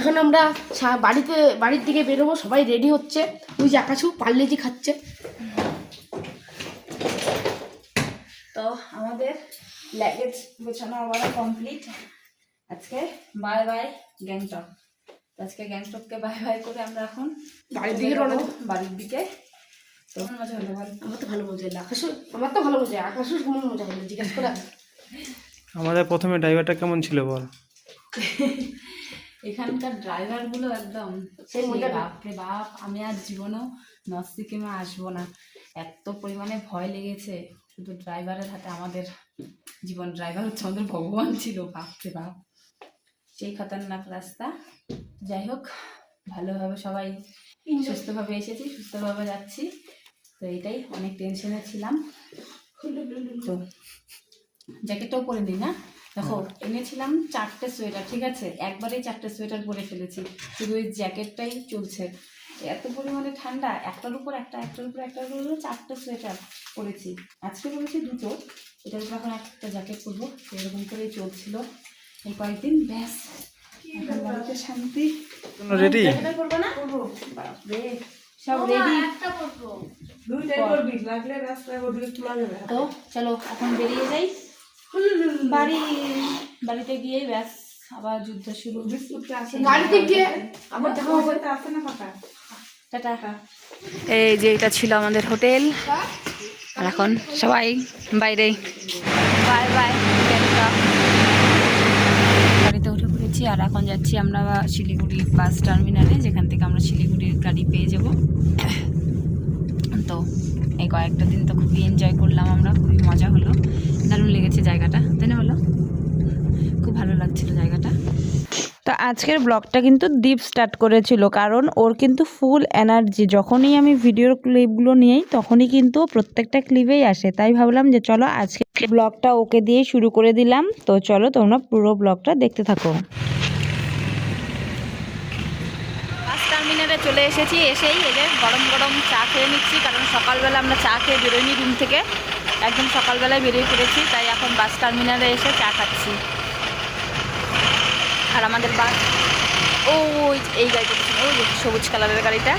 এখন আমরা বাড়ির দিকে বেরোবো, সবাই রেডি হচ্ছে। ওই যে আকাশু পার্লেজি খাচ্ছে। তো আমাদের লাগেজ গোছানো আবার কমপ্লিট। আজকে বাই বাই গ্যাংটক। আজকে গ্যাংটককে বাই বাই করে আমরা এখন বাড়ির দিকে। তো মজা হলো? আমার তো ভালো মজা হলো। আমার তো ভালো মজা, আকাশুর কেমন মজা হলো জিজ্ঞাসা করা। আমাদের প্রথমে ড্রাইভারটা কেমন ছিল বল? এখানকার ড্রাইভার গুলো একদম সেই বাপরে বাপ। আমি আর জীবনেও নর্থ সিকিমে আসবো না, এত পরিমাণে ভয় লেগেছে শুধু ড্রাইভারের হাতে। আমাদের জীবন ড্রাইভার হচ্ছে আমাদের ভগবান ছিল, বাপরে বাপ। সেই খতরনাক রাস্তা। যাই হোক, ভালোভাবে সবাই সুস্থভাবে এসেছি, সুস্থভাবে যাচ্ছি। তো এটাই, অনেক টেনশনে ছিলাম। তো জ্যাকেটটাও পরে নিই না। দেখো এনেছিলাম 4টে সোয়েটার, ঠিক আছে, একবারেই 4টে সোয়েটার পরে ফেলেছি, শুধু ওই জ্যাকেটটাই চলছে। এত পরিমাণে ঠান্ডা, একটার উপর একটা 4টে সোয়েটার পরেছি। আজকে পরেছি 2টো, এটার উপর এখন একটা জ্যাকেট পরবো। এরকম করেই চলছিল এই কয়েকদিন। ব্যাস, এখন বাড়িতে শান্তি। রেডি? বাপরে, সব রেডি। তো চলো এখন বেরিয়ে যাই বাড়িতে গিয়ে। ব্যাস, আবার যুদ্ধ শুরু। বাড়িতে গিয়ে আবার দেখা হবে। টাটা। এই যে এটা ছিল আমাদের হোটেল, আর এখন সবাই বাইরে। Bye bye Gangtok. গাড়িতে উঠে পড়েছি, আর এখন যাচ্ছি আমরা শিলিগুড়ি বাস টার্মিনালে, যেখান থেকে আমরা শিলিগুড়ির গাড়ি পেয়ে যাব। তো এই কয়েকটা দিন তো খুবই এনজয় করলাম আমরা, খুবই মজা হলো, দারুণ লেগেছে জায়গাটা, তাই না বলো? খুব ভালো লাগছিল জায়গাটা। তো আজকের ব্লগটা কিন্তু দীপ স্টার্ট করেছিল, কারণ ওর কিন্তু ফুল এনার্জি। যখনই আমি ভিডিওর ক্লিপগুলো নিই তখনই কিন্তু প্রত্যেকটা ক্লিপেই আসে, তাই ভাবলাম যে চলো আজকে ব্লগটা ওকে দিয়ে শুরু করে দিলাম। তো চলো তোমরা পুরো ব্লগটা দেখতে থাকো। বাস টার্মিনালে চলে এসেছি। এসেই এই যে গরম গরম চা খেয়ে নিচ্ছি, কারণ সকালবেলা আমরা চা খেয়ে বেরোইনি রুম থেকে, একদম সকালবেলায় বেরিয়ে পড়েছি। তাই এখন বাস টার্মিনালে এসে চা খাচ্ছি। আর আমাদের বাস ওই এই গাড়িটা, ওই যে সবুজ কালারের গাড়িটা,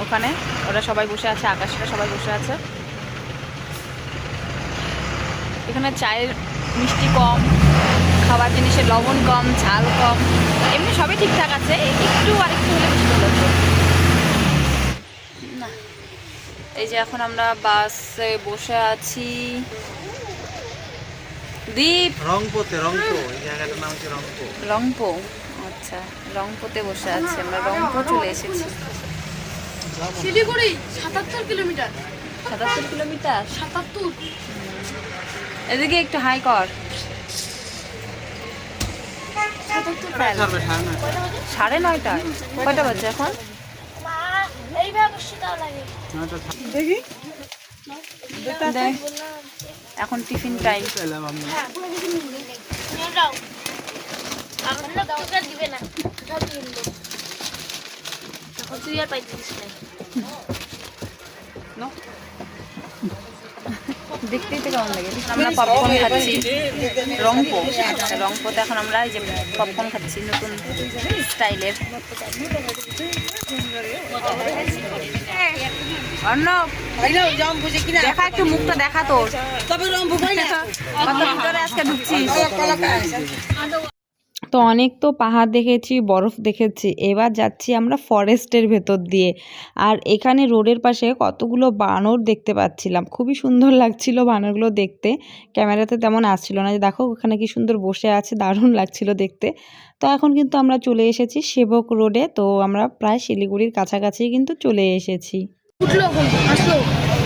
ওখানে ওরা সবাই বসে আছে, আকাশটা সবাই বসে আছে। এখানে চায়ের মিষ্টি কম, খাবার জিনিসের লবণ কম, ঝাল কম, এমনি সবই ঠিকঠাক আছে, একটু আরেকটু হলে বেশি ভালো হতো না। এই যে এখন আমরা বাসে বসে আছি। দীপ রংপোতে, এই জায়গাটার নাম হচ্ছে রংপো। রংপো, আচ্ছা, রংপোতে বসে আছি আমরা। রংপো চলে এসেছি। শিলিগুড়ি 77 কিলোমিটার। 77 কিলোমিটার? 77। এদিকে একটু হাই কর। 9:30। কয়টা বাজে এখন? দেখ, এখন টিফিন টাইম। দেখতেই তো কেমন লাগে। আমরা পপকর্ন খাচ্ছি রংপোতে। এখন আমরা এই যে পপকর্ন খাচ্ছি নতুন স্টাইলের। অর্ণব, দেখা একটু মুখটা দেখা তোর। আজকে ঢুকছিস? তো অনেক তো পাহাড় দেখেছি, বরফ দেখেছি, এবার যাচ্ছি আমরা ফরেস্টের ভেতর দিয়ে। আর এখানে রোডের পাশে কতগুলো বানর দেখতে পাচ্ছিলাম, খুবই সুন্দর লাগছিল বানরগুলো দেখতে। ক্যামেরাতে তেমন আসছিল না, যে দেখো ওখানে কি সুন্দর বসে আছে, দারুণ লাগছিল দেখতে। তো এখন কিন্তু আমরা চলে এসেছি সেবক রোডে। তো আমরা প্রায় শিলিগুড়ির কাছাকাছি কিন্তু চলে এসেছি।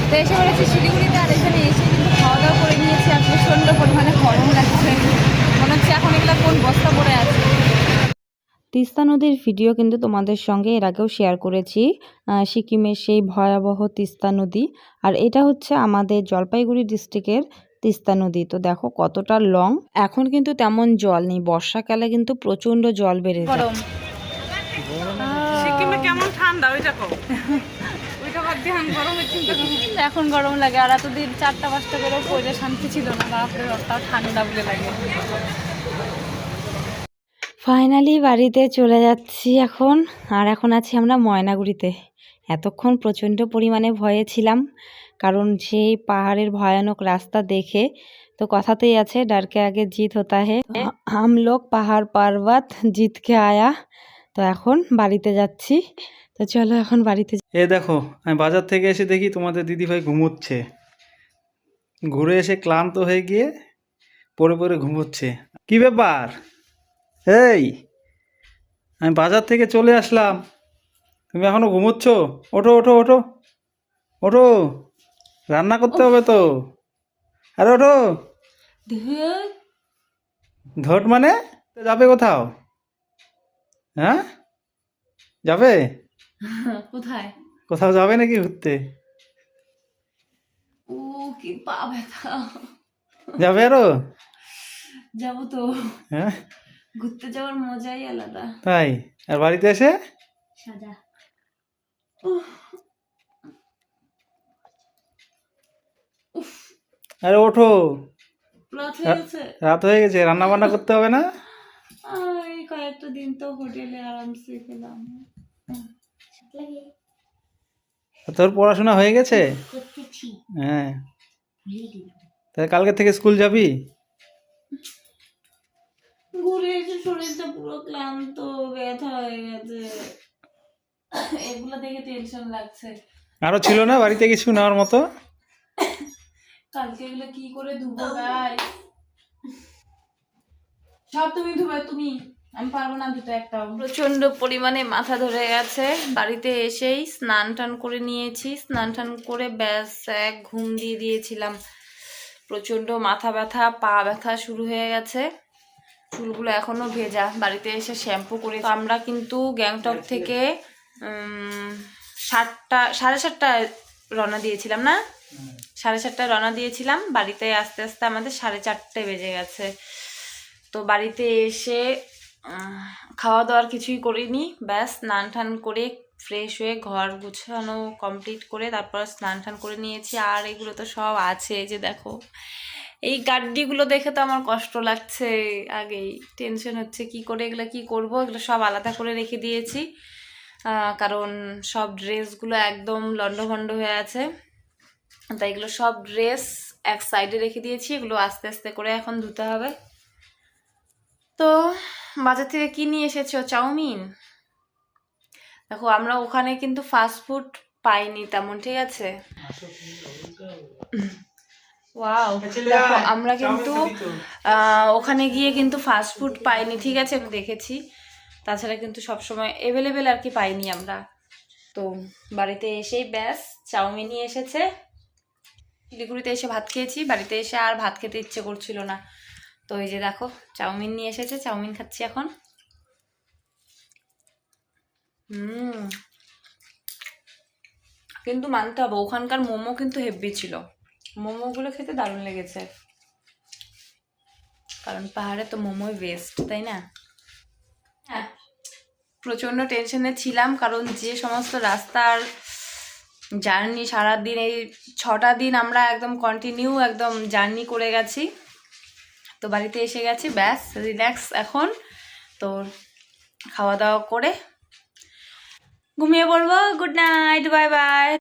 তো এসে পড়েছি শিলিগুড়িতে। আর এখানে এসে কিন্তু খাওয়া দাওয়া করে নিয়েছি, আর প্রচণ্ড পরিমাণে গরম লাগছে, মনে হচ্ছে এখন এগুলো কোন বস্তা পড়ে আছে। তিস্তা নদীর ভিডিও কিন্তু তোমাদের সঙ্গে এর আগেও শেয়ার করেছি, সিকিমের সেই ভয়াবহ তিস্তা নদী। আর এটা হচ্ছে আমাদের জলপাইগুড়ি ডিস্ট্রিক্টের তিস্তা নদী। তো দেখো কতটা লং। এখন কিন্তু তেমন জল নেই, বর্ষাকালে কিন্তু প্রচণ্ড জল বেড়ে যায়। সিকিমে কেমন ঠান্ডা ওইটা কম। এখন গরম লাগে, আর এতদিন 4টা-5টা করেও পড়ে শান্তি ছিল না। বাপরে, তাও ঠান্ডা বলে লাগে। ফাইনালি বাড়িতে চলে যাচ্ছি এখন। আর এখন আছি আমরা ময়নাগুড়িতে। এতক্ষণ প্রচণ্ড পরিমাণে ভয়ে ছিলাম, কারণ সেই পাহাড়ের ভয়ানক রাস্তা দেখে। তো কথাতেই আছে, ডর কে আগে জিত হতা হে। হাম লোগ পাহাড় পর্বত জিত কে আয়া। তো এখন বাড়িতে যাচ্ছি। তো চলো এখন বাড়িতে। এ দেখো, আমি বাজার থেকে এসে দেখি তোমাদের দিদিভাই ঘুমোচ্ছে। ঘুরে এসে ক্লান্ত হয়ে গিয়ে পড়ে পড়ে ঘুমোচ্ছে। কি ব্যাপার? এই, আমি বাজার থেকে চলে আসলাম, তুমি এখনো ঘুমোচ্ছ? ওঠো ওঠো ওঠো ওঠো, রান্না করতে হবে তো। আরে ওঠো। ধট মানে? যাবে কোথাও? হ্যাঁ, যাবে? কোথায়? কোথাও যাবে নাকি ঘুরতে? ও কি পা ব্যথা। যাবে আরো? যাবো তো, হ্যাঁ, ঘুরতে যাওয়ার মজাই আলাদা। তাই? আর বাড়িতে এসে? সাজা। আরে ওঠো, রাত হয়ে গেছে। রাত হয়ে গেছে, রান্না বান্না করতে হবে না? এই কয়েকটা দিন তো হোটেলে আরামসে খেলাম। তোর পড়াশোনা হয়ে গেছে? হ্যাঁ, তাহলে কালকে থেকে স্কুল যাবি? ঘুরে এসে শরীরটা পুরো ক্লান্ত, ব্যথা হয়ে গেছে। এগুলো দেখে টেনশন লাগছে। আরো ছিল না বাড়িতে কিছু নেওয়ার মতো? কালকে এগুলো কি করে ধুবো গাই? সব তুমি ধুবে, তুমি, আমি পারবো না ধুতে একটাও। প্রচন্ড পরিমাণে মাথা ধরে গেছে। বাড়িতে এসেই স্নান টান করে নিয়েছি। স্নান টান করে ব্যাস এক ঘুম দিয়ে দিয়েছিলাম। প্রচন্ড মাথা ব্যথা, পা ব্যথা শুরু হয়ে গেছে। চুলগুলো এখনো ভেজা। বাড়িতে এসে শ্যাম্পু করে আমরা কিন্তু গ্যাংটক থেকে 7:30 রওনা দিয়েছিলাম না? 7:30 রওনা দিয়েছিলাম। বাড়িতে আস্তে আস্তে আমাদের 4:30 বেজে গেছে। তো বাড়িতে এসে খাওয়া দাওয়ার কিছুই করিনি, ব্যাস স্নান টান করে ফ্রেশ হয়ে ঘর গুছানো কমপ্লিট করে তারপর স্নান টান করে নিয়েছি। আর এগুলো তো সব আছে, এই যে দেখো, এই গাড্ডিগুলো দেখে তো আমার কষ্ট লাগছে। আগেই টেনশন হচ্ছে কি করে এগুলো কি করব। এগুলো সব আলাদা করে রেখে দিয়েছি, কারণ সব ড্রেসগুলো একদম লন্ডভন্ড হয়ে আছে। তাই এগুলো সব ড্রেস এক সাইডে রেখে দিয়েছি। এগুলো আস্তে আস্তে করে এখন ধুতে হবে। তো বাজার থেকে কি নিয়ে এসেছো? চাউমিন। দেখো, আমরা ওখানে কিন্তু ফাস্ট ফুড পাইনি তেমন, ঠিক আছে? ওয়াও, দেখো আমরা কিন্তু ওখানে গিয়ে কিন্তু ফাস্ট ফুড পাইনি, ঠিক আছে? দেখেছি, তাছাড়া কিন্তু সবসময় অ্যাভেলেবেল আর কি পাইনি আমরা। তো বাড়িতে এসেই ব্যাস চাউমিন নিয়ে এসেছে। শিলিগুড়িতে এসে ভাত খেয়েছি, বাড়িতে এসে আর ভাত খেতে ইচ্ছে করছিল না। তো এই যে দেখো, চাউমিন নিয়ে এসেছে, চাউমিন খাচ্ছি এখন। কিন্তু মানতে হবে, ওখানকার মোমো কিন্তু হেভি ছিল। মোমোগুলো খেতে দারুণ লেগেছে, কারণ পাহাড়ে তো মোমোই বেস্ট, তাই না? হ্যাঁ, প্রচণ্ড টেনশনে ছিলাম, কারণ যে সমস্ত রাস্তার জার্নি, সারাদিন এই 6টা দিন আমরা একদম কন্টিনিউ একদম জার্নি করে গেছি। তো বাড়িতে এসে গেছি, ব্যাস রিল্যাক্স এখন। তো খাওয়া দাওয়া করে ঘুমিয়ে পড়বো। Good night, bye bye.